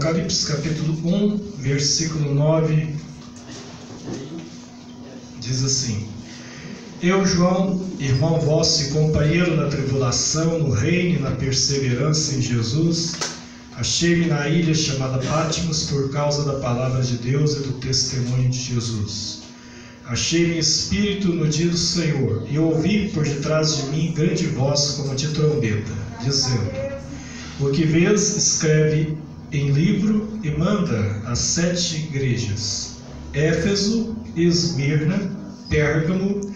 Apocalipse capítulo 1, versículo 9, diz assim: Eu, João, irmão vosso e companheiro na tribulação, no reino e na perseverança em Jesus, achei-me na ilha chamada Patmos por causa da palavra de Deus e do testemunho de Jesus. Achei-me em espírito no dia do Senhor, e ouvi por detrás de mim grande voz como de trombeta, dizendo: O que vês, escreve em livro e manda às 7 igrejas: Éfeso, Esmirna, Pérgamo,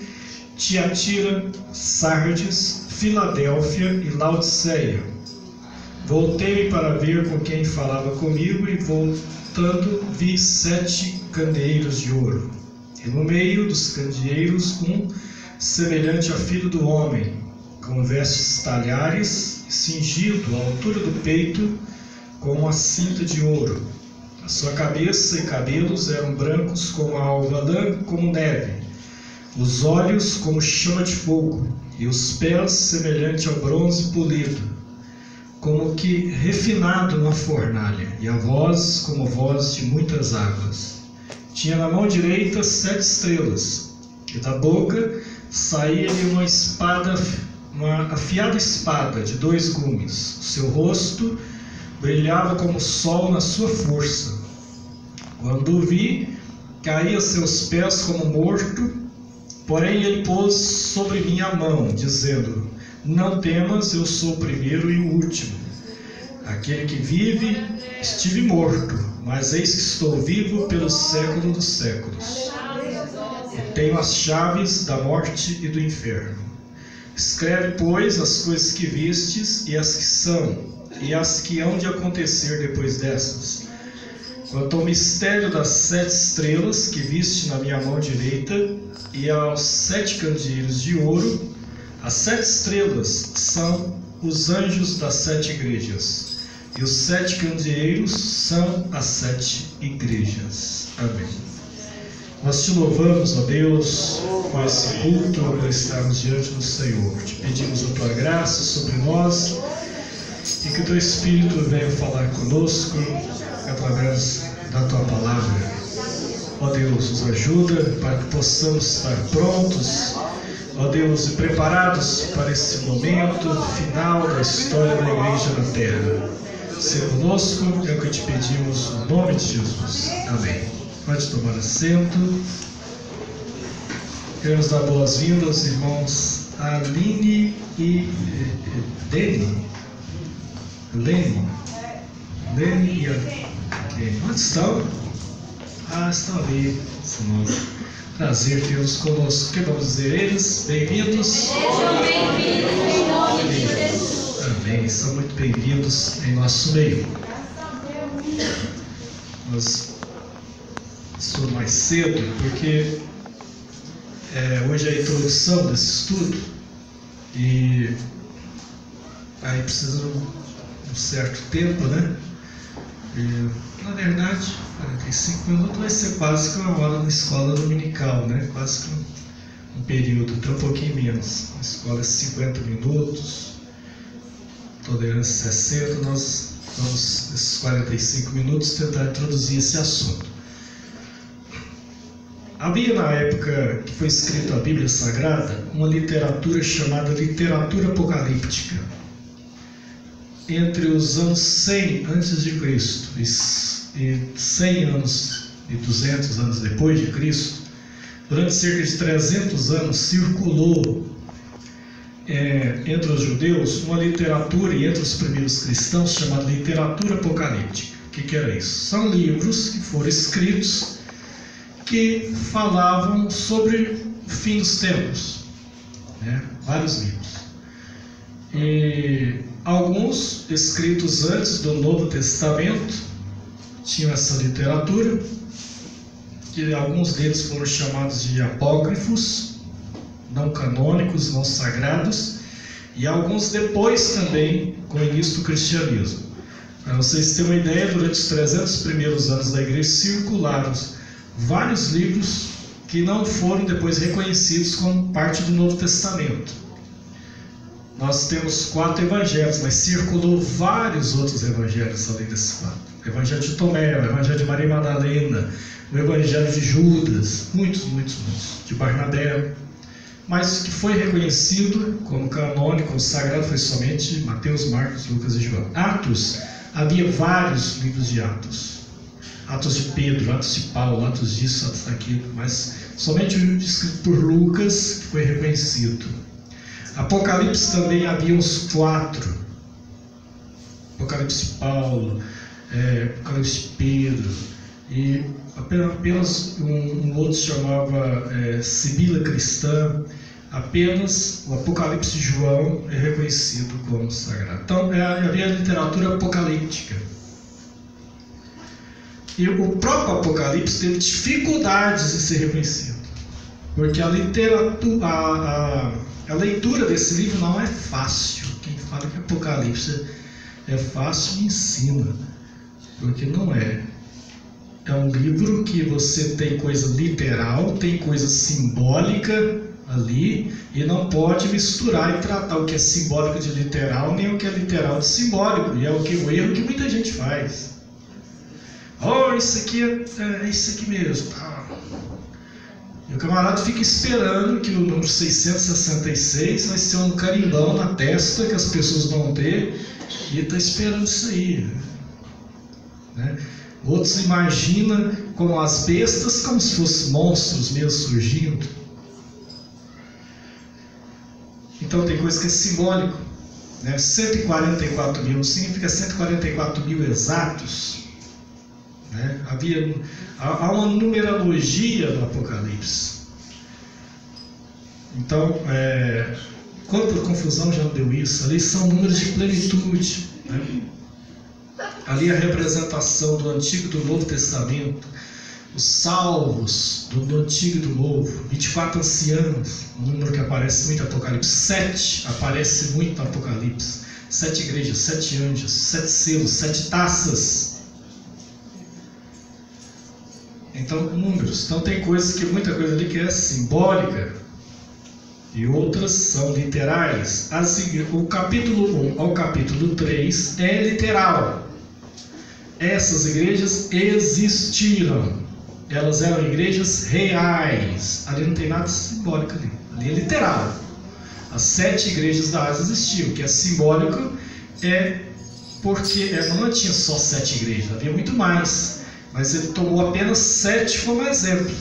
Tiatira, Sardes, Filadélfia e Laodiceia. Voltei para ver com quem falava comigo, e voltando vi 7 candeeiros de ouro, e no meio dos candeeiros semelhante a filho do homem, com vestes talhares, cingido à altura do peito com uma cinta de ouro. A sua cabeça e cabelos eram brancos como a alva, lã como neve, os olhos como chama de fogo, e os pés semelhante ao bronze polido, como que refinado na fornalha, e a voz como voz de muitas águas. Tinha na mão direita 7 estrelas, e da boca saía-lhe uma afiada espada de 2 gumes. O seu rosto brilhava como o sol na sua força. Quando o vi, caí a seus pés como morto, porém ele pôs sobre mim a mão, dizendo: Não temas, eu sou o primeiro e o último. Aquele que vive, estive morto, mas eis que estou vivo pelo século dos séculos. E tenho as chaves da morte e do inferno. Escreve, pois, as coisas que vistes, e as que são, e as que hão de acontecer depois dessas. Quanto ao mistério das 7 estrelas que viste na minha mão direita, e aos 7 candeeiros de ouro, as 7 estrelas são os anjos das 7 igrejas, e os 7 candeeiros são as 7 igrejas. Amém. Nós te louvamos, ó Deus, por esse culto, por estarmos diante do Senhor. Te pedimos a tua graça sobre nós, e que o teu Espírito venha falar conosco através da tua palavra. Ó Deus, nos ajuda para que possamos estar prontos, ó Deus, e preparados para esse momento final da história da igreja na terra. Seja conosco, é o que te pedimos no nome de Jesus. Amém. Pode tomar assento. Queremos dar boas-vindas aos irmãos Aline e Lene e Aline. Onde estão? Estão ali. Prazer tê-los conosco. O que vamos dizer eles? Bem-vindos. Sejam bem-vindos em nome de Jesus. Amém. São muito bem-vindos em nosso meio. Nós estou mais cedo porque hoje é a introdução desse estudo, e aí precisa de um certo tempo, né? Na verdade, 45 minutos vai ser quase que uma hora na escola dominical, né? Quase que um período, até um pouquinho menos. A escola é 50 minutos, tolerância 60, nós vamos, nesses 45 minutos, tentar introduzir esse assunto. Havia na época que foi escrita a Bíblia Sagrada uma literatura chamada literatura apocalíptica. Entre os anos 100 a.C. e 100 anos e 200 anos depois de Cristo, durante cerca de 300 anos circulou entre os judeus uma literatura, e entre os primeiros cristãos, chamada literatura apocalíptica. O que era isso? São livros que foram escritos que falavam sobre o fim dos tempos, né? Vários livros. E alguns escritos antes do Novo Testamento tinham essa literatura, que alguns deles foram chamados de apócrifos, não canônicos, não sagrados, e alguns depois também, com o início do cristianismo. Para vocês terem uma ideia, durante os 300 primeiros anos da igreja circularam vários livros que não foram depois reconhecidos como parte do Novo Testamento. nós temos 4 evangelhos, mas circulou vários outros evangelhos além desses 4. O evangelho de Tomé, o evangelho de Maria Madalena, o evangelho de Judas, muitos, de Barnabé. Mas o que foi reconhecido como canônico, como sagrado, foi somente Mateus, Marcos, Lucas e João. Atos, havia vários livros de Atos. Atos de Pedro, Atos de Paulo, Atos disso, Atos daquilo, mas somente o escrito por Lucas que foi reconhecido. Apocalipse também havia uns 4. Apocalipse de Paulo, Apocalipse de Pedro, e apenas um outro se chamava Sibila Cristã. Apenas o Apocalipse de João é reconhecido como sagrado. Então havia a literatura apocalíptica. E o próprio Apocalipse teve dificuldades de ser reconhecido, porque a leitura desse livro não é fácil. Quem fala que Apocalipse é fácil me ensina, porque não é. É um livro que você tem coisa literal, tem coisa simbólica ali, e não pode misturar e tratar o que é simbólico de literal, nem o que é literal de simbólico, e é o erro que muita gente faz. Oh, isso aqui é isso aqui mesmo. E o camarada fica esperando que o número 666 vai ser um carimbão na testa que as pessoas vão ter, e está esperando isso aí, né? Outros imaginam como as bestas, como se fossem monstros mesmo surgindo. Então tem coisa que é simbólico, né? 144 mil não significa 144 mil exatos, né? Há uma numerologia no Apocalipse. Então, quando por confusão já não deu isso, ali são números de plenitude, né? Ali a representação do Antigo e do Novo Testamento, os salvos do Antigo e do Novo, 24 anciãos, um número que aparece muito no Apocalipse. 7 aparece muito no Apocalipse. 7 igrejas, 7 anjos, 7 selos, 7 taças. Então, números. Então tem muita coisa ali que é simbólica e outras são literais. O capítulo 1 ao capítulo 3 é literal. Essas igrejas existiram. Elas eram igrejas reais. Ali não tem nada simbólico ali. Ali é literal. As 7 igrejas da Ásia existiam. O que é simbólico é porque não tinha só 7 igrejas, havia muito mais. Mas ele tomou apenas 7 como exemplo.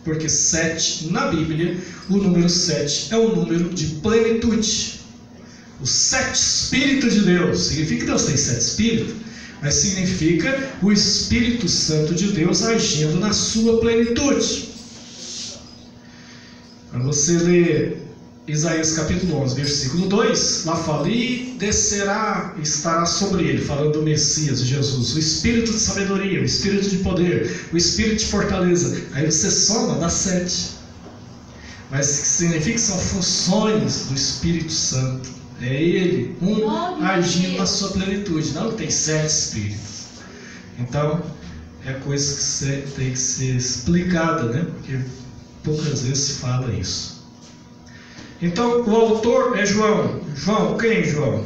Porque 7 na Bíblia, o número 7 é o número de plenitude. Os 7 Espíritos de Deus. Significa que Deus tem 7 Espíritos, mas significa o Espírito Santo de Deus agindo na sua plenitude. Quando você lê Isaías capítulo 11, versículo 2, lá fala: e descerá, estará sobre ele, falando do Messias, de Jesus, o Espírito de sabedoria, o Espírito de poder, o Espírito de fortaleza. Aí você soma, dá 7. Mas significa que são funções do Espírito Santo. É ele, agindo na sua plenitude. Não tem 7 Espíritos. Então, é coisa que tem que ser explicada, né? Porque poucas vezes se fala isso. Então, o autor é João. João, quem é João?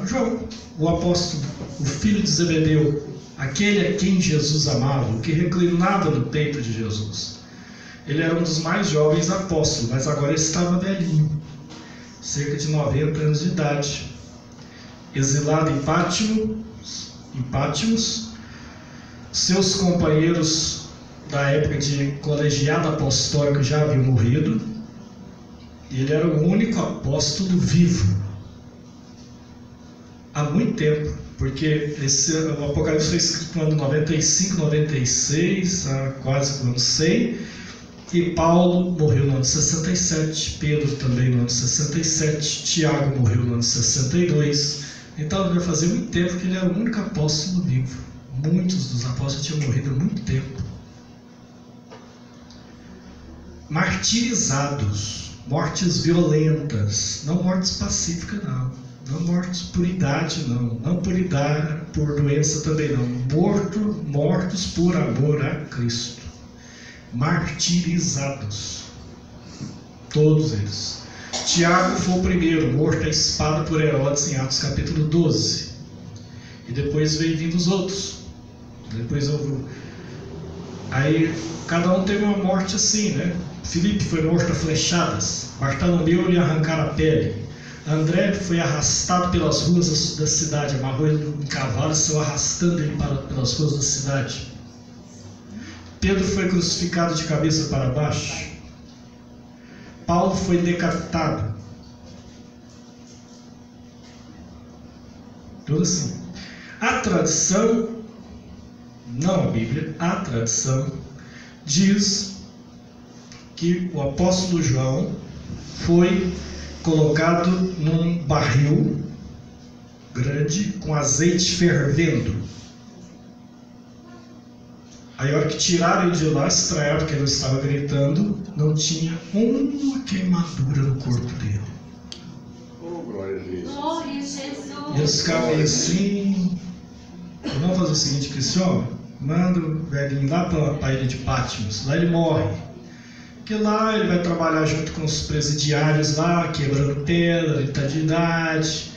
João, o apóstolo, o filho de Zebedeu, aquele a quem Jesus amava, o que reclinava no peito de Jesus. Ele era um dos mais jovens apóstolos, mas agora ele estava velhinho, cerca de 90 anos de idade, exilado em Pátimos. Seus companheiros da época de colegiado apostólico já haviam morrido, e ele era o único apóstolo vivo há muito tempo, porque o Apocalipse foi escrito no ano 95, 96, quase no ano 100, e Paulo morreu no ano 67, Pedro também no ano 67, Tiago morreu no ano 62. Então vai fazer muito tempo que ele era o único apóstolo vivo. Muitos dos apóstolos tinham morrido há muito tempo. Martirizados, mortes violentas, não mortes pacíficas não, não mortes por idade não por idade, por doença também não, mortos por amor a Cristo. Martirizados, todos eles. Tiago foi o primeiro, morto à espada por Herodes em Atos capítulo 12. E depois veio vindo os outros. Aí cada um teve uma morte assim, né? Filipe foi morto a flechadas. Bartolomeu lhe arrancaram a pele. André foi arrastado pelas ruas da cidade. Amarrou ele em cavalo e saiu arrastando ele pelas ruas da cidade. Pedro foi crucificado de cabeça para baixo. Paulo foi decapitado. Tudo assim. A tradição, não a Bíblia, a tradição diz que o apóstolo João foi colocado num barril grande com azeite fervendo. Aí a hora que tiraram ele de lá, extraíram, porque ele estava gritando, não tinha uma queimadura no corpo dele. Oh, glória a Deus. Glória a Jesus. E eles ficavam assim, vamos fazer o seguinte, que esse homem, manda o velhinho lá para a ilha de Patmos, lá ele morre. Porque lá ele vai trabalhar junto com os presidiários lá, quebrando pedra, ele está de idade,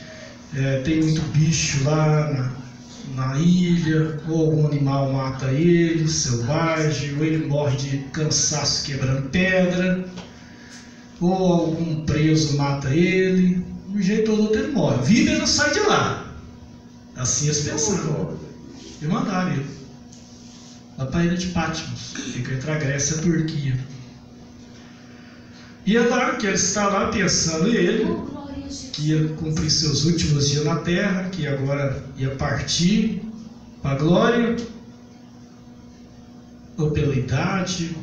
tem muito bicho lá na ilha, ou algum animal mata ele, selvagem, ou ele morre de cansaço quebrando pedra, ou algum preso mata ele, de um jeito ou outro ele morre. Vive ele não sai de lá. Assim eles pensaram. E mandaram ele lá para a ilha de Patmos, fica entre a Grécia e a Turquia. E é lá que ele está lá pensando ele, que ia cumprir seus últimos dias na terra, que agora ia partir para a glória, ou pela idade,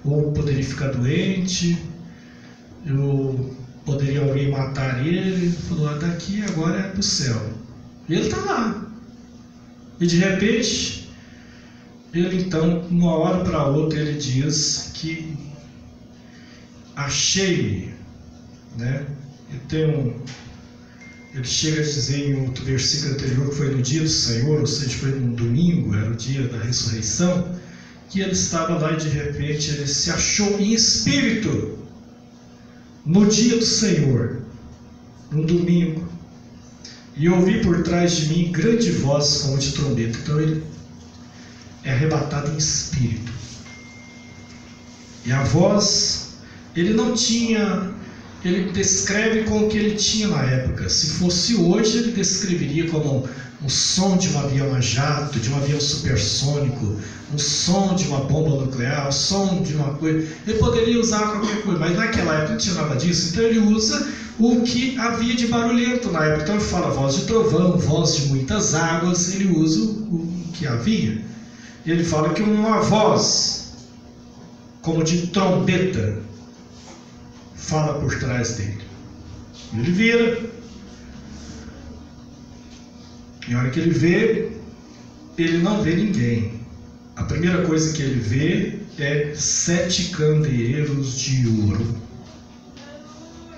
ou poderia ficar doente, ou poderia alguém matar ele. Falou, daqui agora é para o céu. E ele está lá. E de repente, ele então, de uma hora para outra, ele diz que achei-me, né? Ele chega a dizer em outro versículo anterior que foi no dia do Senhor, ou seja, foi no domingo, era o dia da ressurreição, que ele estava lá e de repente ele se achou em espírito no dia do Senhor, no domingo, e ouvi por trás de mim grande voz como de trombeta. Então ele é arrebatado em espírito. E a voz, ele não tinha, ele descreve com o que ele tinha na época. Se fosse hoje, ele descreveria como um som de um avião a jato, de um avião supersônico, um som de uma bomba nuclear, um som de uma coisa. Ele poderia usar qualquer coisa, mas naquela época não tinha nada disso. Então ele usa o que havia de barulhento na época. Então ele fala voz de trovão, voz de muitas águas, ele usa o que havia. Ele fala que uma voz como de trombeta fala por trás dele. Ele vira. E a hora que ele vê, ele não vê ninguém. A primeira coisa que ele vê é 7 candeeiros de ouro.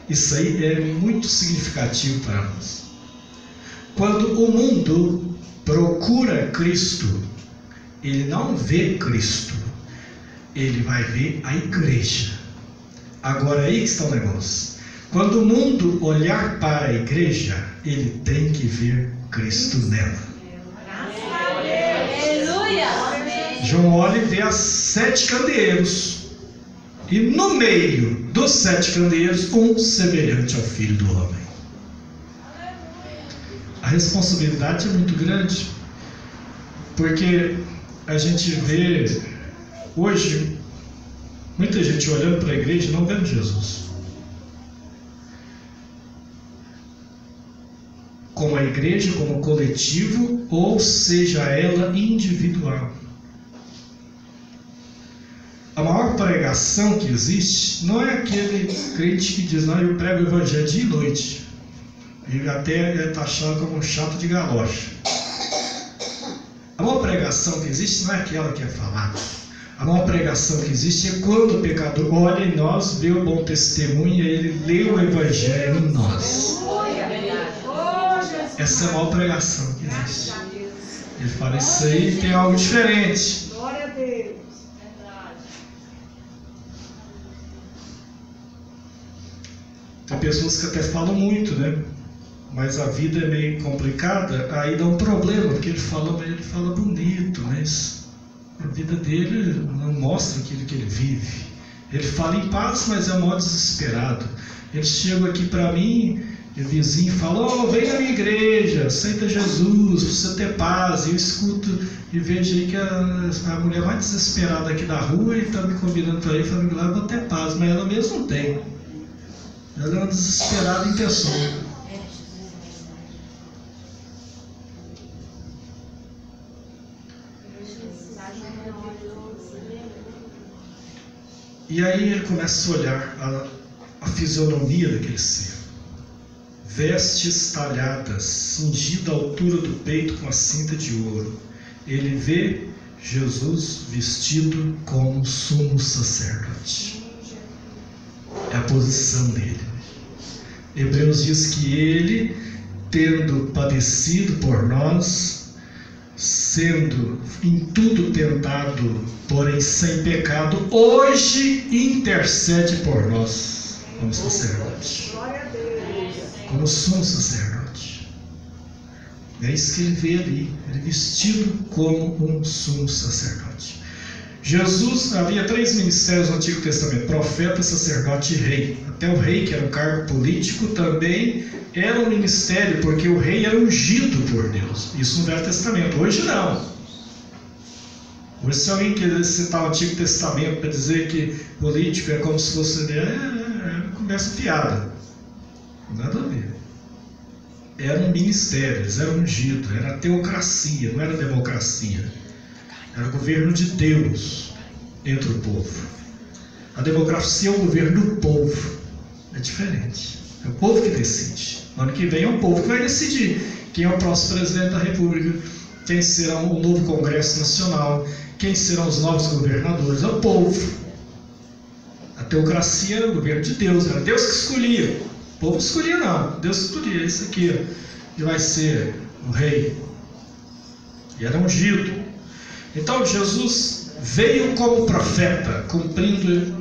Isso aí é muito significativo para nós. Quando o mundo procura Cristo, ele não vê Cristo, ele vai ver a igreja. Agora aí que está o negócio. Quando o mundo olhar para a igreja, ele tem que ver Cristo nela. Aleluia. João olha e vê as 7 candeeiros. E no meio dos 7 candeeiros, um semelhante ao Filho do Homem. A responsabilidade é muito grande, porque a gente vê hoje muita gente olhando para a igreja e não vendo Jesus. Como a igreja, como coletivo, ou seja ela individual. A maior pregação que existe não é aquele crente que diz, não, eu prego o evangelho dia e noite. E até é taxado como um chato de galocha. A maior pregação que existe não é aquela que é falada. A maior pregação que existe é quando o pecador olha em nós, vê o bom testemunho e ele lê o evangelho em nós. Essa é a maior pregação que existe. Ele fala, isso aí tem algo diferente. Glória a Deus. Tem pessoas que até falam muito, né? Mas a vida é meio complicada, aí dá um problema, porque ele fala bonito, mas a vida dele não mostra aquilo que ele vive. Ele fala em paz, mas é mó desesperado. Ele chega aqui para mim, e o vizinho fala: "Oh, vem na minha igreja, aceita Jesus, você ter paz." E eu escuto e vejo aí que a mulher mais desesperada aqui da rua, e está me convidando para ir, falando lá, eu vou ter paz, mas ela mesma não tem. Ela é uma desesperada em pessoa. E aí ele começa a olhar a fisionomia daquele ser. Vestes talhadas, cingida à altura do peito com a cinta de ouro. Ele vê Jesus vestido como sumo sacerdote. É a posição dele. Hebreus diz que ele, tendo padecido por nós, sendo em tudo tentado, porém sem pecado, hoje intercede por nós como sacerdote, como sumo sacerdote. É isso que ele vê ali, ele vestido como um sumo sacerdote. Jesus, havia 3 ministérios no Antigo Testamento: profeta, sacerdote e rei. Até o rei, que era um cargo político, também era um ministério, porque o rei era ungido por Deus. Isso no Velho Testamento. Hoje não. Hoje, se alguém quiser citar o Antigo Testamento para dizer que político é como se fosse conversa fiada. Nada a ver. Era um ministério, eles eram ungidos, era teocracia, não era democracia. Era o governo de Deus entre o povo. A democracia é o governo do povo. É diferente. É o povo que decide. No ano que vem é o povo que vai decidir quem é o próximo presidente da República, quem será o novo Congresso Nacional, quem serão os novos governadores. É o povo. A teocracia era o governo de Deus. Era Deus que escolhia. O povo escolhia não. Deus escolhia. Esse aqui que vai ser o rei. E era ungido. Então Jesus veio como profeta, cumprindo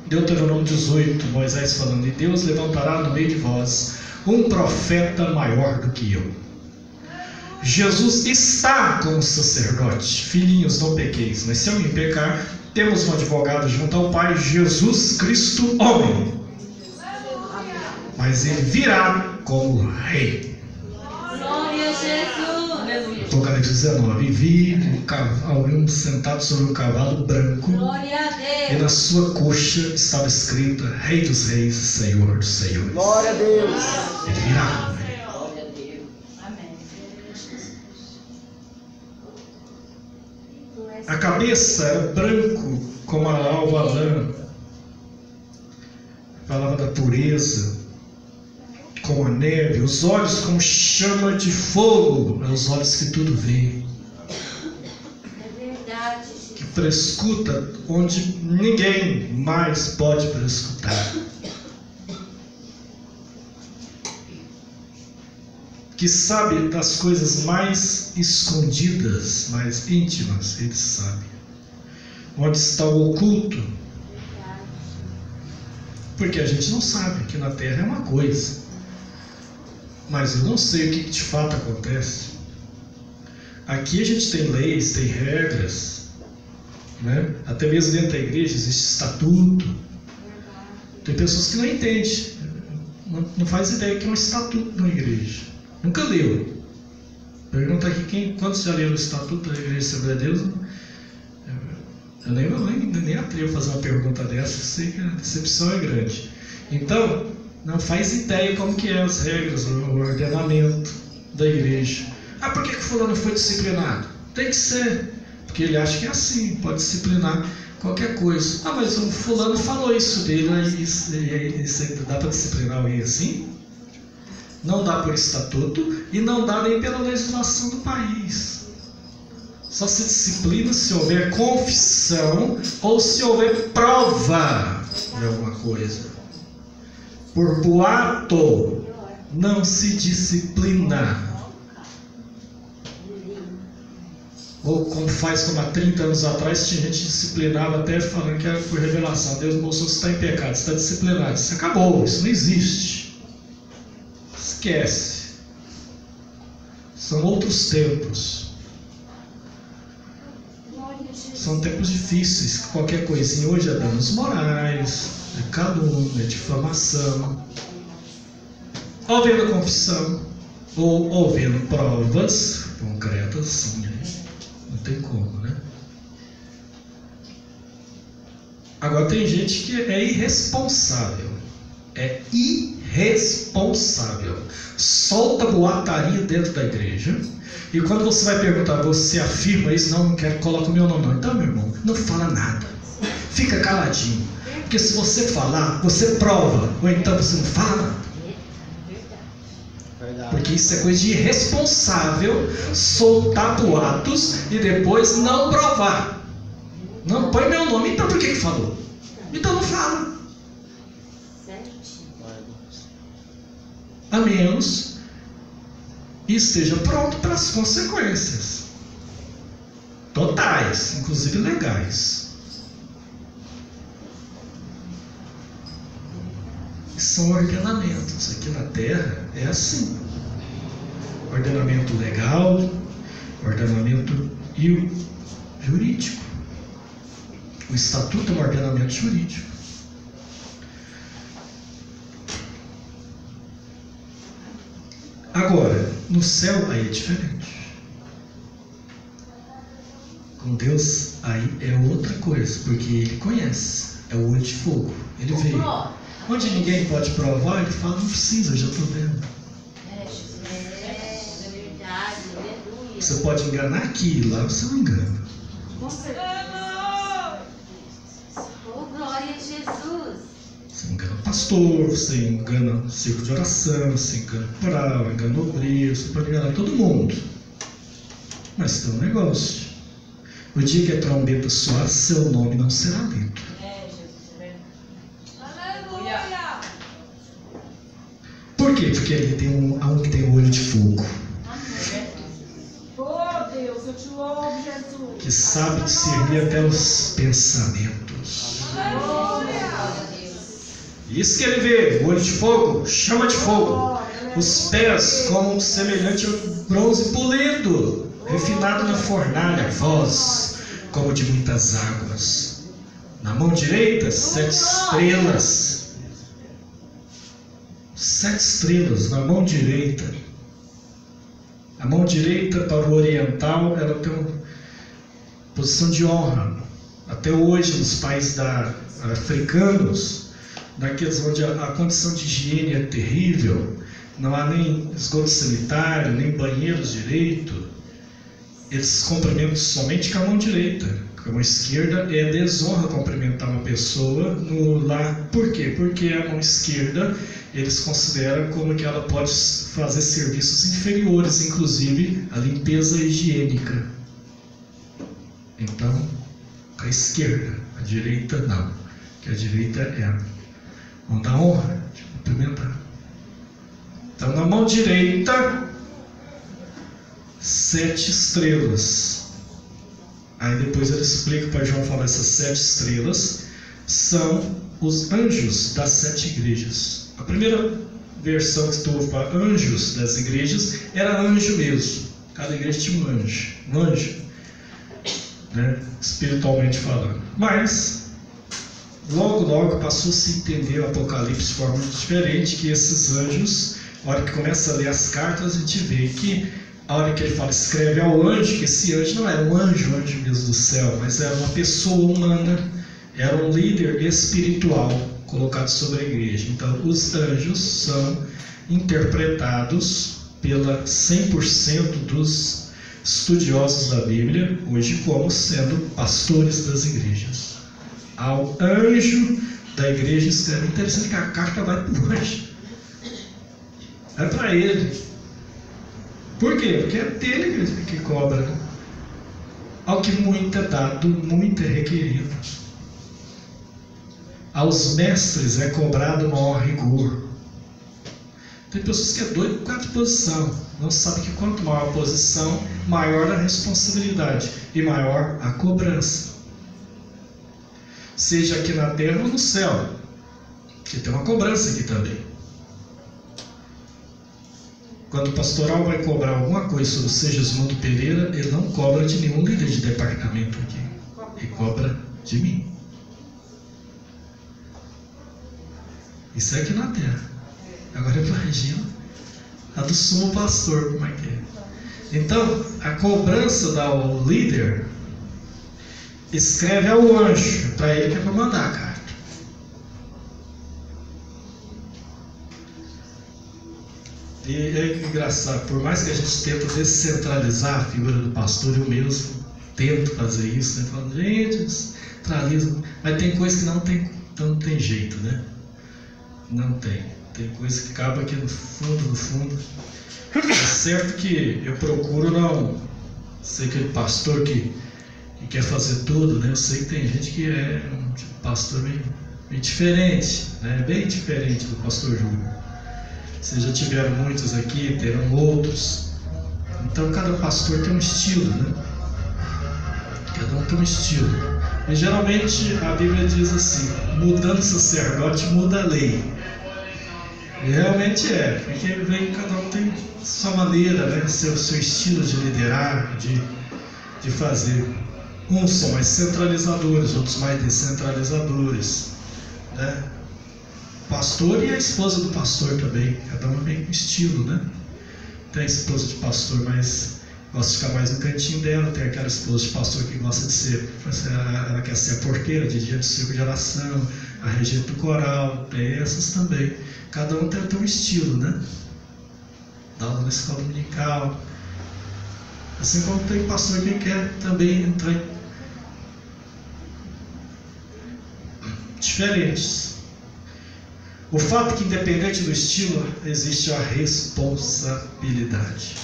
Deuteronômio 18, Moisés falando: "E Deus levantará no meio de vós um profeta maior do que eu." Jesus está como sacerdote. Filhinhos, não pequeis, mas se alguém pecar, temos um advogado junto ao Pai, Jesus Cristo, homem. Mas ele virá como rei. Glória a Jesus. Apocalipse 19: "E vi um sentado sobre um cavalo branco, Glória a e Deus. na sua coxa estava escrito: Rei dos Reis, Senhor dos Senhores." Glória a Deus. Ele virá. Glória a Deus. Amém. A cabeça era branco como a alva lã, falava da pureza, como a neve, os olhos como chama de fogo, é os olhos que tudo vê, É verdade. que prescuta onde ninguém mais pode prescutar, que sabe das coisas mais escondidas, mais íntimas. Ele sabe onde está o oculto, porque a gente não sabe. Aqui na terra é uma coisa, mas eu não sei o que de fato acontece. Aqui a gente tem leis, tem regras, né? Até mesmo dentro da igreja existe estatuto. Tem pessoas que não entendem, não faz ideia que é um estatuto de uma igreja, nunca leu. Pergunta aqui quantos já leram o estatuto da Igreja Assembleia de Deus? Eu nem atrevo a fazer uma pergunta dessa, eu sei que a decepção é grande. Então, não faz ideia como que é as regras, o ordenamento da igreja. Ah, por que fulano foi disciplinado? Tem que ser, porque ele acha que é assim, pode disciplinar qualquer coisa. Ah, mas o fulano falou isso dele, isso dá para disciplinar alguém assim? Não dá por estatuto e não dá nem pela legislação do país. Só se disciplina se houver confissão ou se houver prova de alguma coisa. Por boato não se disciplina. Ou como faz como há 30 anos atrás, tinha gente que disciplinava até falando que era por revelação. Deus mostrou que você está em pecado, você está disciplinado. Isso acabou, isso não existe. Esquece. São outros tempos. São tempos difíceis. Qualquer coisinha hoje é danos morais, é calúnia, é difamação. Havendo confissão, ou havendo provas concretas, sim, né? Não tem como, né? Agora tem gente que é irresponsável. É irresponsável. Solta boataria dentro da igreja. E quando você vai perguntar, você afirma isso? Não quero, coloca o meu nome, não. Então, meu irmão, não fala nada. Fica caladinho. Porque se você falar, você prova. Ou então você não fala nada. Porque isso é coisa de irresponsável, soltar boatos e depois não provar. Não põe meu nome, então por que falou? Então não fala. A menos que esteja pronto para as consequências totais, inclusive legais. São ordenamentos. Aqui na Terra é assim. Ordenamento legal, ordenamento e o jurídico. O estatuto é um ordenamento jurídico. Agora, no céu aí é diferente. Com Deus aí é outra coisa, porque Ele conhece. É o olho de fogo. Ele vê. Onde ninguém pode provar, Ele fala, não precisa, eu já estou vendo. É verdade, aleluia. Você pode enganar aqui, lá você não engana. Com certeza. Oh, glória a Jesus. Você engana o pastor, você engana o círculo de oração, você engana o coral, engana o obreiro, você pode enganar todo mundo. Mas tem um negócio. O dia que a trombeta soar, seu nome não será lido. Por quê? Porque ele tem um que tem o olho de fogo. Oh Deus, eu te louvo, Jesus. Que sabe discernir até os pensamentos. Isso que ele vê, o olho de fogo, chama de fogo. Os pés como semelhante ao bronze polido, refinado na fornalha, voz como de muitas águas. Na mão direita, 7 estrelas. 7 estrelas na mão direita. A mão direita para o oriental, ela tem uma posição de honra. Até hoje, nos países africanos, daqueles onde a condição de higiene é terrível, não há nem esgoto sanitário, nem banheiros direito, eles cumprimentam somente com a mão direita. Com a mão esquerda é desonra cumprimentar uma pessoa no lar. Por quê? Porque a mão esquerda eles consideram como que ela pode fazer serviços inferiores, inclusive a limpeza higiênica. Então, a esquerda, a direita não. Que a direita é a mão da honra, de cumprimentar. Então, na mão direita, 7 estrelas. Aí depois ele explica para João falar essas 7 estrelas são os anjos das 7 igrejas. A primeira versão que houve para anjos das igrejas era anjo mesmo. Cada igreja tinha um anjo, né? Espiritualmente falando. Mas logo passou a se entender o Apocalipse de forma diferente, que esses anjos, a hora que começa a ler as cartas, a gente vê que a hora que ele fala, escreve ao anjo, que esse anjo não era um anjo mesmo do céu, mas era uma pessoa humana, era um líder espiritual colocado sobre a igreja. Então, os anjos são interpretados pela 100% dos estudiosos da Bíblia, hoje como sendo pastores das igrejas. Ao anjo da igreja escreve. Interessante que a carta vai para o anjo. É para ele. Por quê? Porque é dele que cobra. Né? Ao que muito é dado, muito é requerido. Aos mestres é cobrado maior rigor. Tem pessoas que é doido por causa de posição. Não sabe que quanto maior a posição, maior a responsabilidade e maior a cobrança. Seja aqui na terra ou no céu. Porque tem uma cobrança aqui também. Quando o pastoral vai cobrar alguma coisa sobre o Segismundo Pereira, ele não cobra de nenhum líder de departamento aqui. Ele cobra de mim. Isso é aqui na terra. Agora imagina a do sumo pastor, como é que é? Então, a cobrança ao líder escreve ao anjo, para ele que é para mandar a carta. E é engraçado, por mais que a gente tenta descentralizar a figura do pastor, eu mesmo tento fazer isso, né? Falando, gente, descentraliza, mas tem coisa que não tem jeito, né? Não tem. Tem coisa que acaba aqui no fundo. É certo que eu procuro não ser aquele pastor que quer fazer tudo, né? Eu sei que tem gente que é um tipo de pastor meio diferente, né? Bem diferente do pastor Júlio. Vocês já tiveram muitos aqui, terão outros. Então cada pastor tem um estilo, né? Cada um tem um estilo. E geralmente a Bíblia diz assim, mudando o sacerdote, muda a lei. E realmente é, porque cada um tem sua maneira, né? seu estilo de liderar, de fazer. Uns são mais centralizadores, outros mais descentralizadores, né? Pastor e a esposa do pastor também, cada um vem com estilo, né? Tem a esposa de pastor, mas gosta de ficar mais no cantinho dela. Tem aquela esposa de pastor que gosta de ser, ela quer ser a porteira de dia do ciclo de oração, a regente do coral, tem essas também. Cada um tem um estilo, né? Dá aula na escola dominical. Assim como tem pastor que quer também entrar em diferentes. O fato é que, independente do estilo, existe a responsabilidade.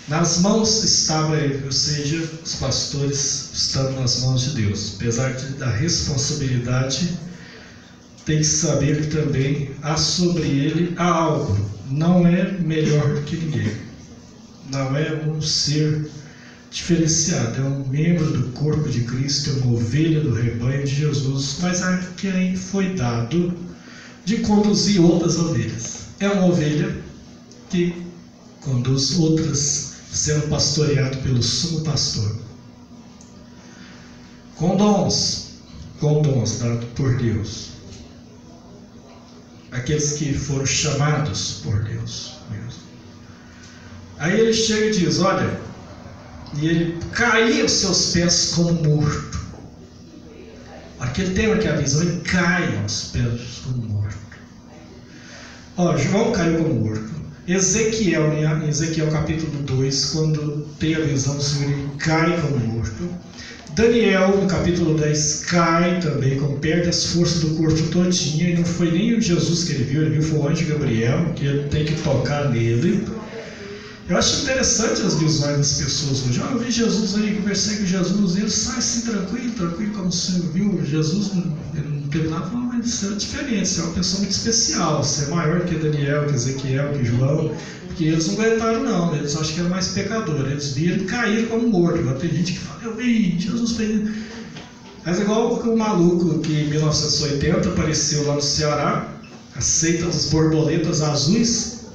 Nas mãos estava ele, ou seja, os pastores estão nas mãos de Deus. Apesar da responsabilidade, tem que saber que também há sobre ele algo. Não é melhor que ninguém. Não é um ser diferenciado. É um membro do corpo de Cristo, é uma ovelha do rebanho de Jesus, mas a quem foi dado de conduzir outras ovelhas. É uma ovelha que conduz outras, sendo pastoreado pelo sumo pastor. Com dons dados por Deus. Aqueles que foram chamados por Deus mesmo. Aí ele chega e diz, olha, e ele caía aos seus pés como morto. Aquele tema que a visão, ele cai aos pés como morto. Ó, João caiu como morto. Ezequiel, em Ezequiel capítulo 2, quando tem a visão do Senhor, ele cai como morto. Daniel, no capítulo 10, cai também, como perde as forças do corpo todinho, e não foi nem o Jesus que ele viu foi o anjo Gabriel, que ele tem que tocar nele. Eu acho interessante as visões das pessoas hoje. Eu vi Jesus aí, conversei com Jesus, e ele sai assim tranquilo, como o Senhor viu. Jesus ele não teve nada, não, mas isso é diferente, você é uma pessoa muito especial, você é maior que Daniel, que Ezequiel, que João, porque eles não aguentaram não, eles acham que era mais pecador, eles viram e caíram como morto. Agora tem gente que fala, eu vi, Jesus fez. Mas igual o maluco que em 1980 apareceu lá no Ceará, a seita das borboletas azuis,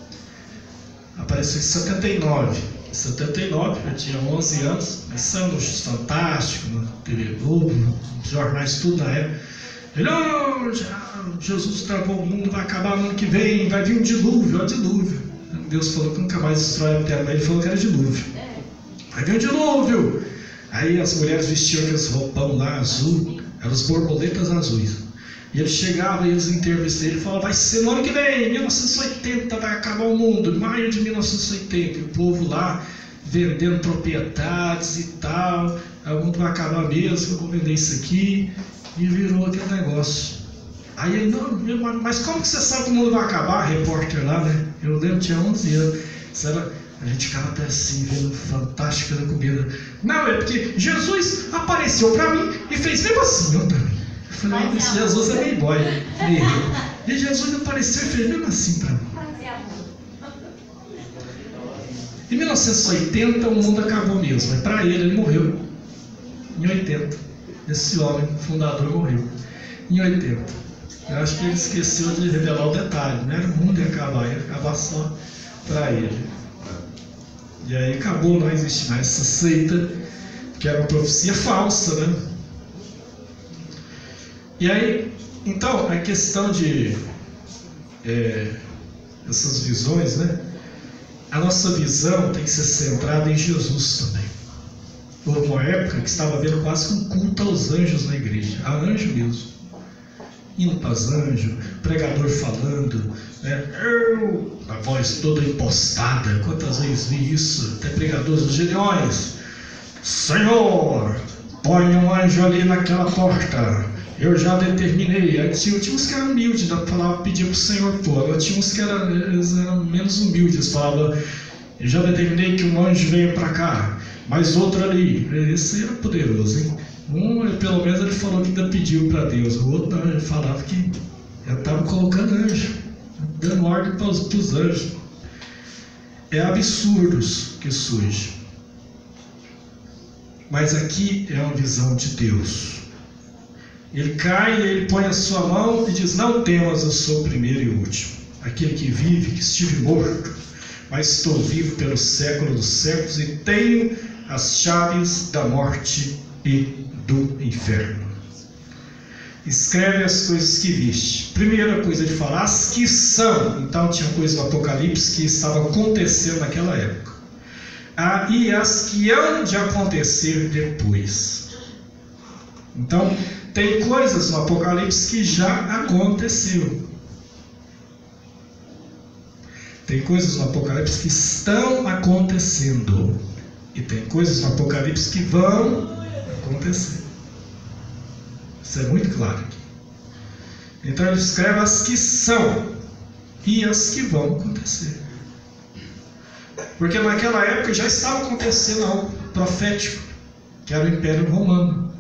apareceu em 79. Em 79, eu tinha 11 anos, mas saiu no Fantástico, na TV Globo, nos jornais, tudo na época. Ele, Jesus travou o mundo, vai acabar no ano que vem, vai vir um dilúvio, ó, dilúvio. Deus falou que nunca mais destrói a terra, mas ele falou que era dilúvio. Vai vir um dilúvio! Aí as mulheres vestiam aqueles roupão lá, azul, eram as borboletas azuis. E ele chegava e eles entrevistavam ele e falavam, vai ser no ano que vem, 1980 vai acabar o mundo, maio de 1980. E o povo lá vendendo propriedades e tal, o mundo vai acabar mesmo, eu vou vender isso aqui. E virou aquele negócio. Aí ele, não, mas como que você sabe que o mundo vai acabar? Repórter lá, né? Eu lembro, tinha 11 anos. A gente ficava até assim, vendo Fantástico da comida. Não, é porque Jesus apareceu pra mim e fez mesmo assim, não pra mim. Eu falei, esse Jesus é meio boy. E Jesus apareceu e fez mesmo assim para mim. Em 1980 o mundo acabou mesmo, mas para ele morreu em 80. Esse homem, fundador, morreu em 80. Eu acho que ele esqueceu de revelar o detalhe, não era o mundo ia acabar só para ele. E aí acabou, não existe mais essa seita, que era uma profecia falsa, né? E aí, então, a questão de essas visões, né? A nossa visão tem que ser centrada em Jesus também. Houve uma época que estava havendo quase um culto aos anjos na igreja, a anjo mesmo. Indo para os anjos, pregador falando, né? A voz toda impostada. Quantas vezes vi isso? Até pregadores dos Gideões. Senhor, põe um anjo ali naquela porta. Eu já determinei. Aí tinha uns que eram humildes, pediam para o Senhor pôr. Agora tinha uns que eram menos humildes, falavam: eu já determinei que um anjo venha para cá, mas outro ali. Esse era poderoso, hein? Pelo menos ele falou que ainda pediu para Deus. O outro não, ele falava que já estava colocando anjo, dando ordem para os anjos. É absurdos que surge. Mas aqui é uma visão de Deus. Ele cai, ele põe a sua mão e diz: não temas, eu sou o primeiro e o último, aquele que vive, que estive morto, mas estou vivo pelo século dos séculos e tenho as chaves da morte e do inferno. Escreve as coisas que viste. Primeira coisa de falar, as que são. Então tinha coisa no Apocalipse que estava acontecendo naquela época. E as que hão de acontecer depois. Então, tem coisas no Apocalipse que já aconteceu. Tem coisas no Apocalipse que estão acontecendo. E tem coisas no Apocalipse que vão acontecer. Isso é muito claro aqui. Então ele escreve as que são e as que vão acontecer. Porque naquela época já estava acontecendo algo profético, que era o Império Romano.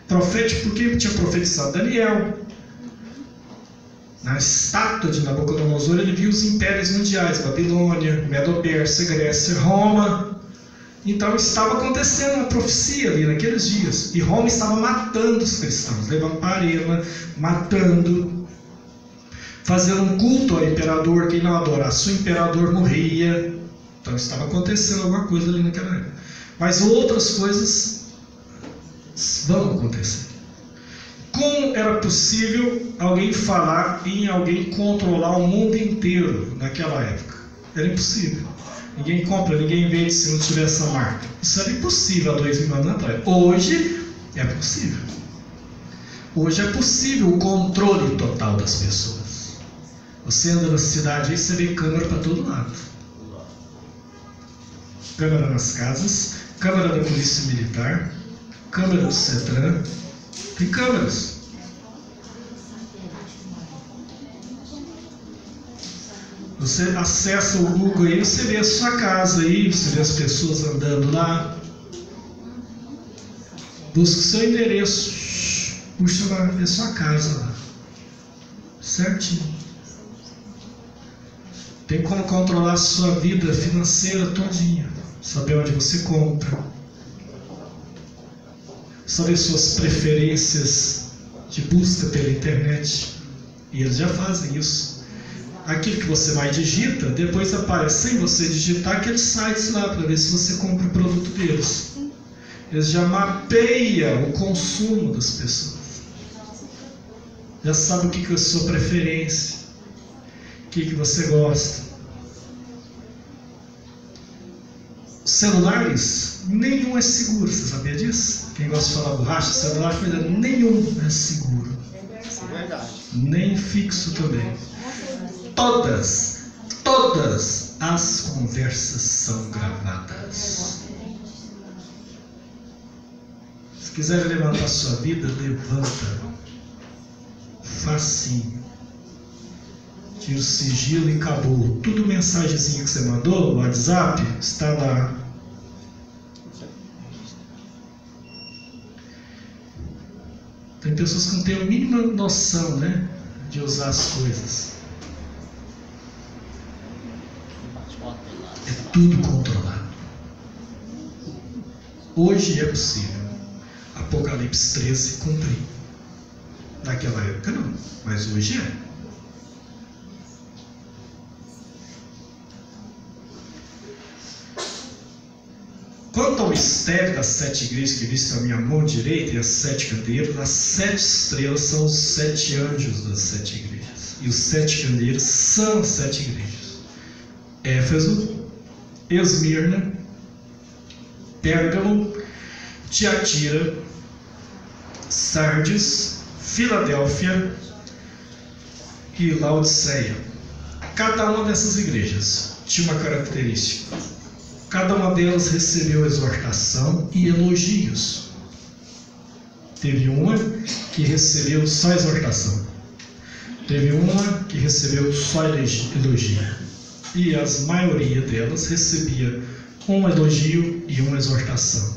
Profético porque ele tinha profetizado Daniel. Na estátua de Nabucodonosor ele viu os impérios mundiais: Babilônia, Medo-Pérsia, Grécia, Roma. Então estava acontecendo uma profecia ali naqueles dias. E Roma estava matando os cristãos, levando para a arena, matando, fazendo um culto ao imperador. Quem não adorasse o imperador morria. Então estava acontecendo alguma coisa ali naquela época. Mas outras coisas vão acontecer. Como era possível alguém falar em alguém controlar o mundo inteiro naquela época? Era impossível. Ninguém compra, ninguém vende se não tiver essa marca. Isso era impossível há 2000 anos atrás. Hoje é possível. Hoje é possível o controle total das pessoas. Você anda na cidade e você vê câmera para todo lado. Câmera nas casas, câmera da polícia militar, câmera do CETRAN. Tem câmeras. Você acessa o Google aí, você vê a sua casa aí, você vê as pessoas andando lá. Busca o seu endereço, puxa lá, vê a sua casa lá. Certinho. Tem como controlar a sua vida financeira todinha. Saber onde você compra. Saber suas preferências de busca pela internet. E eles já fazem isso. Aquilo que você vai digita, depois aparece sem você digitar aqueles sites lá para ver se você compra o produto deles. Eles já mapeiam o consumo das pessoas. Já sabem o que é a sua preferência, o que você gosta. Os celulares, nenhum é seguro, você sabia disso? Quem gosta de falar borracha, celular, nenhum é seguro. Nem fixo também. Todas as conversas são gravadas. Se quiser levantar sua vida, levanta. Facinho. Tira o sigilo e acabou. Tudo mensagenzinha que você mandou no WhatsApp está lá. Tem pessoas que não têm a mínima noção, né? de usar as coisas. É tudo controlado. Hoje é possível Apocalipse 13 cumprir. Naquela época não, mas hoje é. Quanto ao mistério das 7 igrejas que viste a minha mão direita e as 7 candeias, as 7 estrelas são os 7 anjos das 7 igrejas. E os 7 candeias são as 7 igrejas. Éfeso, Esmirna, Pérgamo, Tiatira, Sardes, Filadélfia e Laodiceia. Cada uma dessas igrejas tinha uma característica. Cada uma delas recebeu exortação e elogios. Teve uma que recebeu só exortação. Teve uma que recebeu só elogio. E a maioria delas recebia um elogio e uma exortação.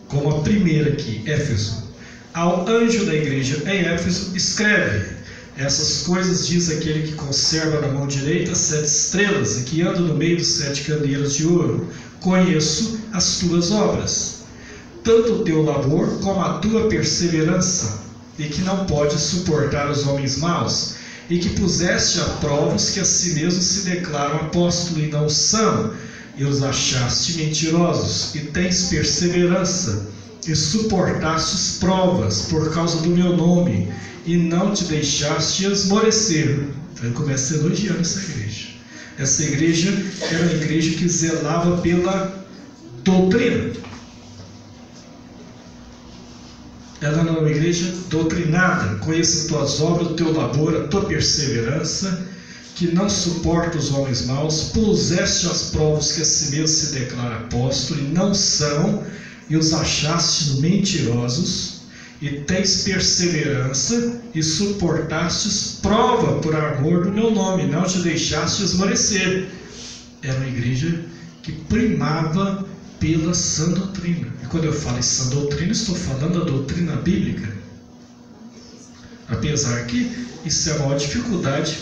Como a primeira aqui, Éfeso. Ao anjo da igreja em Éfeso escreve: essas coisas diz aquele que conserva na mão direita 7 estrelas e que anda no meio dos 7 candeeiros de ouro. Conheço as tuas obras, tanto o teu labor como a tua perseverança, e que não podes suportar os homens maus, e que puseste a prova os que a si mesmos se declaram apóstolo e não são, e os achaste mentirosos, e tens perseverança, e suportastes provas por causa do meu nome, e não te deixaste esmorecer. Então ele começa elogiando essa igreja. Essa igreja era uma igreja que zelava pela doutrina. Ela era uma igreja doutrinada. Conheça as tuas obras, o teu labor, a tua perseverança, que não suporta os homens maus, puseste as provas que a si mesmo se declara apóstolo e não são, e os achaste mentirosos, e tens perseverança, e suportastes prova por amor do meu nome, não te deixaste esmorecer. Era uma igreja que primava pela sã doutrina. E quando eu falo em sã doutrina, estou falando da doutrina bíblica. Apesar que isso é a maior dificuldade,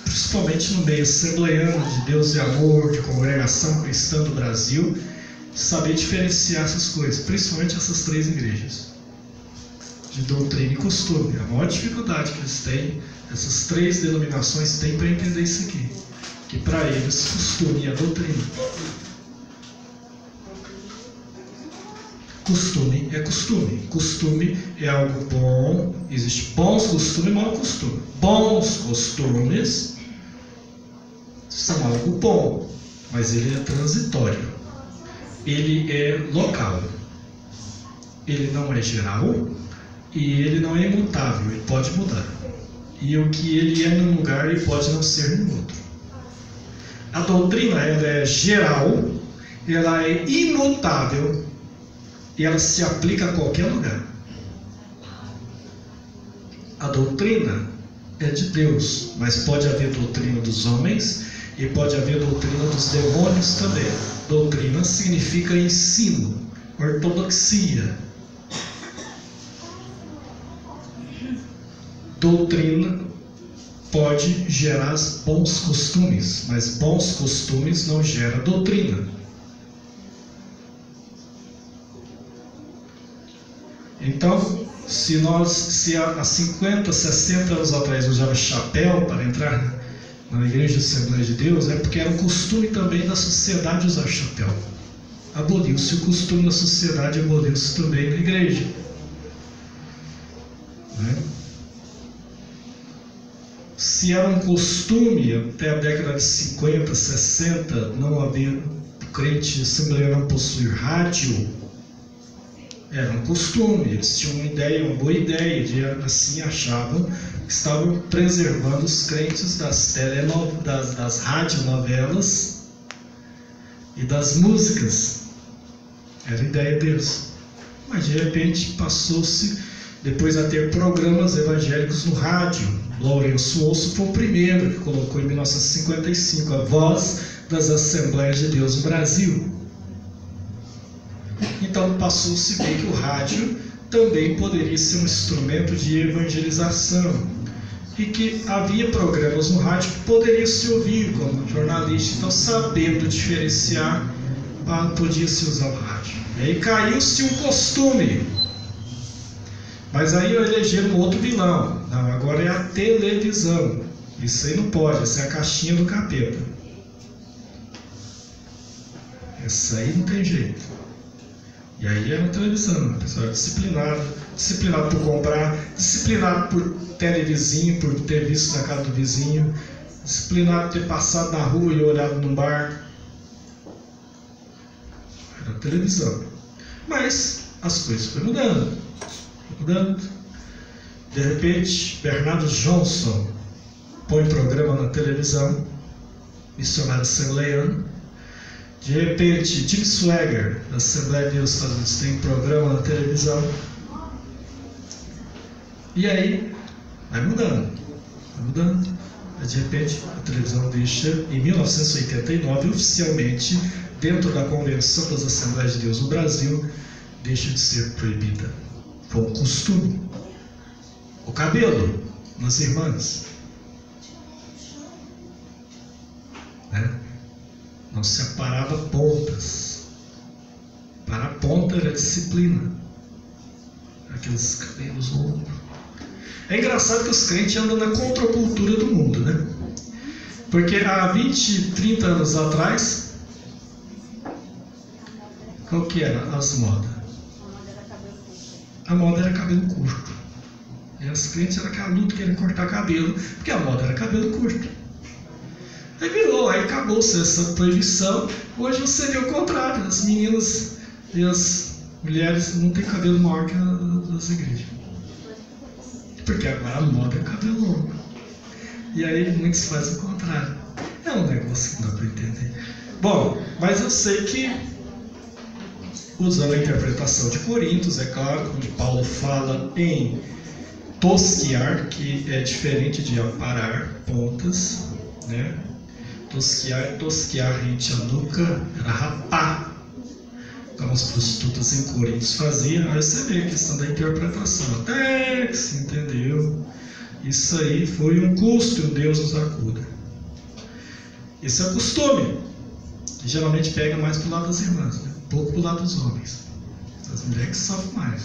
principalmente no meio assembleiano de Deus e Amor, de congregação cristã do Brasil, saber diferenciar essas coisas, principalmente essas 3 igrejas, de doutrina e costume. A maior dificuldade que eles têm, essas 3 denominações têm para entender isso aqui, que para eles costume é a doutrina. Costume é costume. Costume é algo bom. Existe bons costumes e mau costume. Bons costumes são algo bom, mas ele é transitório. Ele é local. Ele não é geral e ele não é imutável. Ele pode mudar. E o que ele é num lugar, ele pode não ser no outro. A doutrina, ela é geral, ela é imutável e ela se aplica a qualquer lugar. A doutrina é de Deus, mas pode haver doutrina dos homens e pode haver doutrina dos demônios também. Doutrina significa ensino, ortodoxia. Doutrina pode gerar bons costumes, mas bons costumes não geram doutrina. Então, se há 50, 60 anos atrás usava chapéu para entrar na igreja de Assembleia de Deus, é porque era um costume também da sociedade usar chapéu. Aboliu-se o costume da sociedade, aboliu-se também na igreja. Né? Se era um costume até a década de 50, 60, não haver, o crente assembleia não possuir rádio, era um costume, eles tinham uma boa ideia, assim achavam que estavam preservando os crentes das radionovelas e das músicas. Era a ideia deles. Mas de repente passou-se depois a ter programas evangélicos no rádio. Lourenço Osso foi o primeiro que colocou em 1955 a voz das Assembleias de Deus no Brasil. Então passou-se a ver que o rádio também poderia ser um instrumento de evangelização, e que havia programas no rádio que poderia se ouvir como jornalista, então sabendo diferenciar, podia-se usar o rádio. E aí caiu-se um costume, mas aí elegeram um outro vilão. Não, agora é a televisão, isso aí não pode, essa é a caixinha do capeta, essa aí não tem jeito. E aí era a televisão, o pessoal era disciplinado por comprar, disciplinado por televizinho, por ter visto na casa do vizinho, disciplinado por ter passado na rua e olhado num bar. Era a televisão. Mas as coisas foram mudando. De repente, Bernardo Johnson põe programa na televisão, missionário assembleiano. De repente, Tim Swagger, da Assembleia de Deus dos Estados Unidos, tem programa na televisão. E aí, vai mudando. De repente, a televisão deixa, em 1989, oficialmente, dentro da Convenção das Assembleias de Deus no Brasil, deixa de ser proibida. Foi um costume. O cabelo nas irmãs, né? Não se aparava pontas. Para a ponta era disciplina. Aqueles cabelos longos. É engraçado que os crentes andam na contracultura do mundo, né? Porque há 20, 30 anos atrás, qual que era as modas? A moda era cabelo curto. E as crentes era aquela luta, querendo cortar cabelo, porque a moda era cabelo curto. Aí virou, aí acabou-se essa proibição. Hoje você vê o contrário, as meninas e as mulheres não têm cabelo maior que as igrejas. Porque agora a moda é cabelo longo. E aí muitos fazem o contrário. É um negócio que não dá para entender. Bom, mas eu sei que, usando a interpretação de Coríntios, é claro, onde Paulo fala em tosquiar, que é diferente de aparar pontas, né? Tosquiar rente à nuca, era rapar, como as prostitutas em Coríntios faziam. Aí você vê a questão da interpretação, até que se entendeu. Isso aí foi um custo e o Deus nos acuda. Esse é o costume, que geralmente pega mais pro lado das irmãs, né? Pouco pro lado dos homens. As mulheres que sofrem mais.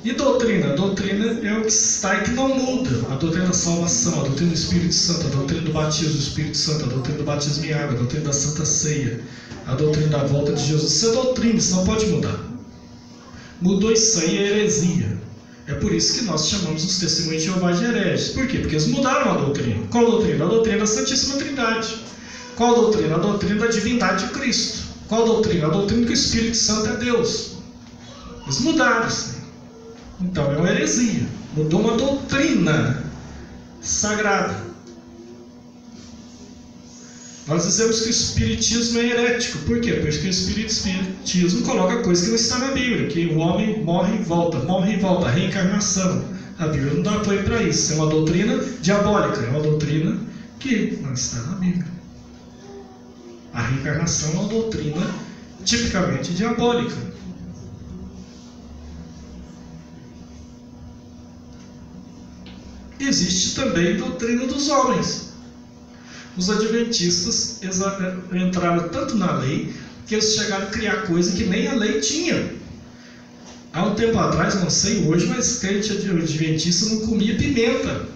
E doutrina? A doutrina é o que está e que não muda. A doutrina da salvação, a doutrina do Espírito Santo, a doutrina do batismo do Espírito Santo, a doutrina do batismo em água, a doutrina da Santa Ceia, a doutrina da volta de Jesus. Isso é doutrina, isso não pode mudar. Mudou isso aí, é heresia. É por isso que nós chamamos os testemunhos de Jeová de hereges. Por quê? Porque eles mudaram a doutrina. Qual doutrina? A doutrina da Santíssima Trindade. Qual doutrina? A doutrina da divindade de Cristo. Qual doutrina? A doutrina que o Espírito Santo é Deus. Eles mudaram isso. Então é uma heresia. Mudou uma doutrina sagrada. Nós dizemos que o Espiritismo é herético. Por quê? Porque o Espiritismo coloca coisa que não está na Bíblia, que o homem morre e volta, reencarnação. A Bíblia não dá apoio para isso. É uma doutrina diabólica, é uma doutrina que não está na Bíblia. A reencarnação é uma doutrina tipicamente diabólica. Existe também a doutrina dos homens. Os adventistas entraram tanto na lei que eles chegaram a criar coisa que nem a lei tinha. Há um tempo atrás, não sei hoje, mas crente adventista não comia pimenta.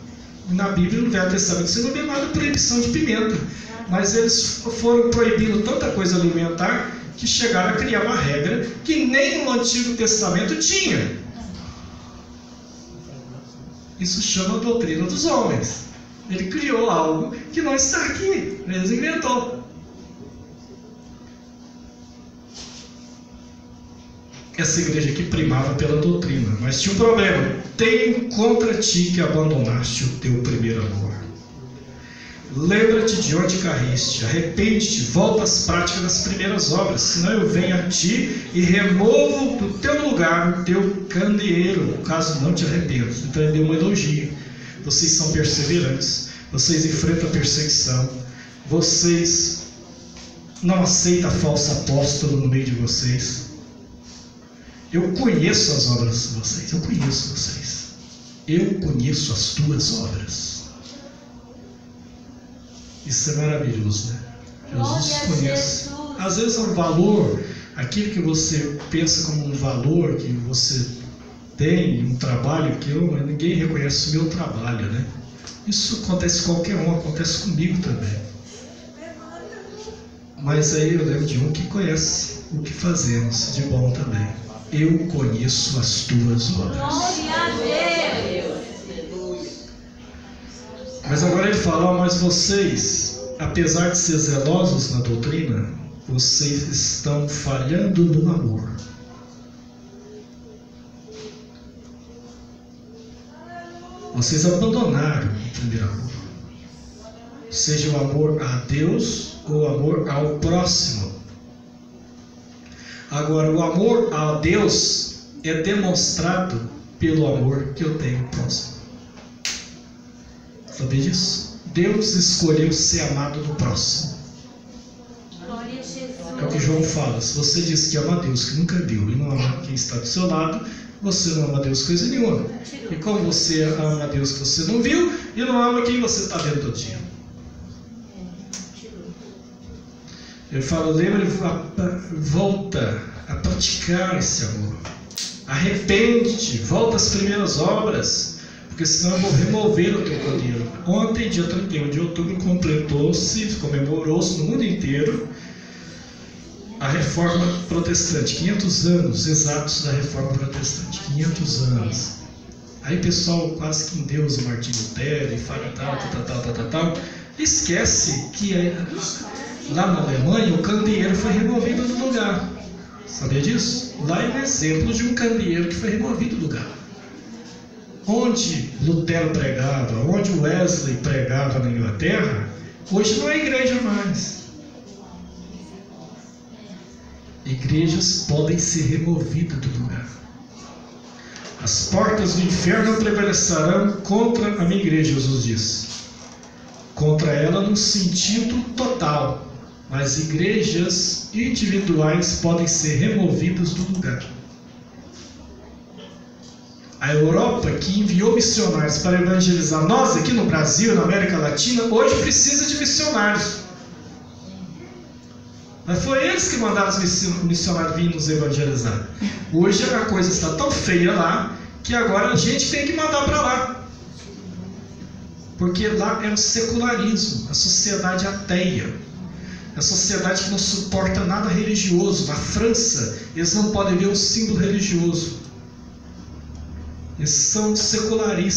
Na Bíblia, no Velho Testamento, você não vê nada de proibição de pimenta. Mas eles foram proibindo tanta coisa alimentar que chegaram a criar uma regra que nem no Antigo Testamento tinha. Isso chama a doutrina dos homens. Ele criou algo que não está aqui. Eles inventou. Essa igreja aqui primava pela doutrina, mas tinha um problema. Tenho contra ti que abandonaste o teu primeiro amor. Lembra-te de onde caíste, arrepende-te, volta às práticas das primeiras obras, senão eu venho a ti e removo do teu lugar o teu candeeiro, caso não te arrependas. Então ele deu um elogio. Vocês são perseverantes, vocês enfrentam a perseguição, vocês não aceitam falso apóstolo no meio de vocês. Eu conheço as obras de vocês, eu conheço vocês. Eu conheço as tuas obras. Isso é maravilhoso, né? Jesus conhece. Às vezes é um valor, aquilo que você pensa como um valor, que você tem, um trabalho que mas ninguém reconhece o meu trabalho, né? Isso acontece com qualquer um, acontece comigo também. Mas aí eu lembro de um que conhece o que fazemos de bom também. Eu conheço as tuas obras. Glória a Deus. Mas agora ele fala, mas vocês, apesar de ser zelosos na doutrina, vocês estão falhando no amor. Vocês abandonaram o primeiro amor. Seja o amor a Deus ou o amor ao próximo. Agora, o amor a Deus é demonstrado pelo amor que eu tenho ao próximo. Sabia disso? Deus escolheu ser amado do próximo. Glória a Jesus. É o que João fala. Se você diz que ama a Deus que nunca viu e não ama quem está do seu lado, você não ama a Deus coisa nenhuma. E como você ama a Deus que você não viu e não ama quem você está vendo todo dia. Ele fala, lembra, volta a praticar esse amor. Arrepende-te, volta às primeiras obras, porque senão eu vou remover o teu candeeiro. Ontem, dia 31 de outubro, comemorou-se no mundo inteiro a Reforma Protestante. 500 anos exatos da Reforma Protestante. 500 anos. Aí o pessoal quase que endeusa o Martinho Lutero e fala tal. Esquece que lá na Alemanha o candeeiro foi removido do lugar. Sabia disso? Lá é um exemplo de um candeeiro que foi removido do lugar. Onde Lutero pregava, onde Wesley pregava na Inglaterra, hoje não é igreja mais. Igrejas podem ser removidas do lugar. As portas do inferno não prevalecerão contra a minha igreja, Jesus disse. Contra ela no sentido total. Mas igrejas individuais podem ser removidas do lugar. A Europa, que enviou missionários para evangelizar nós aqui no Brasil, na América Latina, hoje precisa de missionários. Mas foi eles que mandaram os missionários vir nos evangelizar. Hoje a coisa está tão feia lá, que agora a gente tem que mandar para lá. Porque lá é o secularismo, a sociedade ateia. A sociedade que não suporta nada religioso. Na França, eles não podem ver o símbolo religioso. Eles são secularistas.